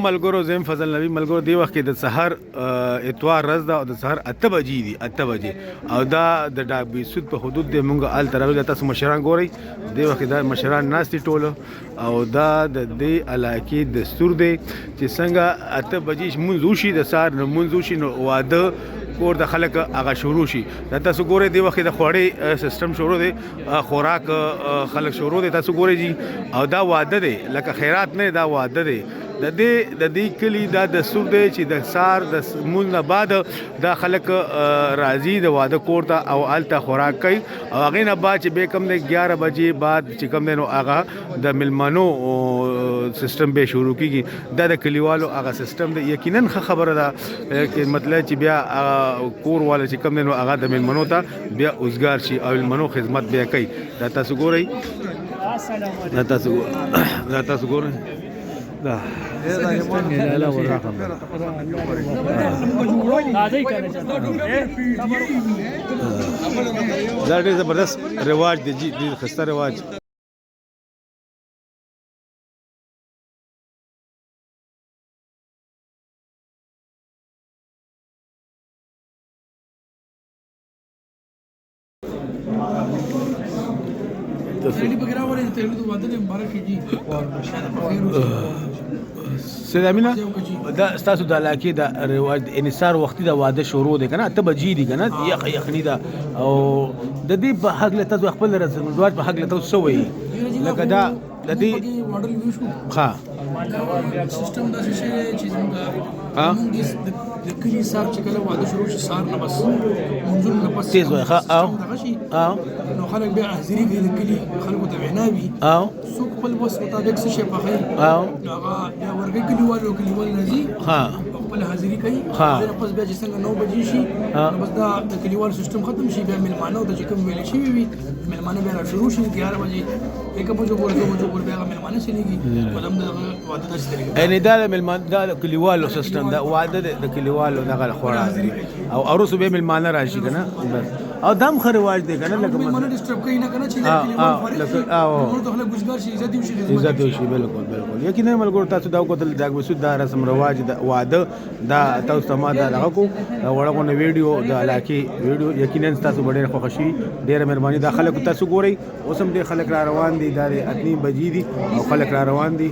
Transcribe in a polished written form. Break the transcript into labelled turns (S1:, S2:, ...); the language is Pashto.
S1: تمام ملګرو زم فضل نبی ملګرو دی وخت کې د سحر اتوار ورځ ده او د سحر 8 بجې دي 8 بجې او دا د ډابي سود په حدود د مونږ ال ترغه تاسو مشران ګوري دی وخت دا مشران ناس دي ټوله او دا د دې علاقې دستور دی چې څنګه 8 بجې مونږ وشي د سحر مونږ وشي نو واده کور د خلک هغه شروع شي دا تاسو ګورئ دی وخت د خوړې سیستم شروع دی خوراک خلک شروع دی تاسو ګورئ جی او دا واده دی لکه خیرات نه دا واده دی د دې کلی دا دستور دی چې د سار د مونږ نه بعد دا خلک راځي د واده کور ته او الته خوراک کوي او هغه نه بعد چې به کم نه 11 بجې بعد چې کم نو هغه د ملمنو سیستم به شروع کیږي دا د کلیوالو هغه سیستم دی یقینا خبره ده چې مطلب چې بیا کور والا چې کم نو هغه د ملمنو ته بیا اوسګار شي او ملمنو خدمت بیا کوي دا تاسو ګورئ دا تاسو ګورئ دا لا والرقم دا ډېر زبردست رواج دی جی ډېر خسته رواج سید امینه دا ستاسو د علاقې د رواج انصار وختي د واده شروع دی کنه ته بجې دي کنه یخني دا او د دې په حق له تاسو خپل رواج په حق له تاسو سوې لکه دا د دې ماډل یو شو ها سیستم دا چې څنګه د کلی صاحب چې کله واده شروع شي سار نه بس منځون نه پس تیز وای ها او نو خلک بیا حاضری کوي د کلی خلکو ته ویناوي او سو خپل وس مطابق څه شي په خیر او هغه بیا ورګي کلیوال راځي ها خپل حاضری کوي زه پس بیا چې څنګه 9 بجې شي بس دا د کلیوال سیستم ختم شي بیا ملمانو د چې کوم ویل شي وي ملمانه بیا شروع شي 11 بجې یک بجو ګور بیا ملمانه شلېږي ولهم د واده د سترګې ان دا ملمان دا کلیوالو سیستم دا واده د کلیوالو دغه خوړه او اروس به ملمانه راشي کنه بس او دم خرواج دی کنه لکه ملمانه ډیسټرب کوي نه کنه چې کلیوال او ټول ګزګار شي عزت وشي بالکل یقینا ملګرو تاسو دا کوتل دا وسود دا رسم رواج د واده دا تاسو ما دا لغو وړغونه ویډیو د علاقې ویډیو یقینا تاسو ډېر خوښ شي ډېر مهرباني دا خلک تاسو ګورئ اوسم ډېر خلک را روان دي دا 8 بجې دي او خلک را روان دي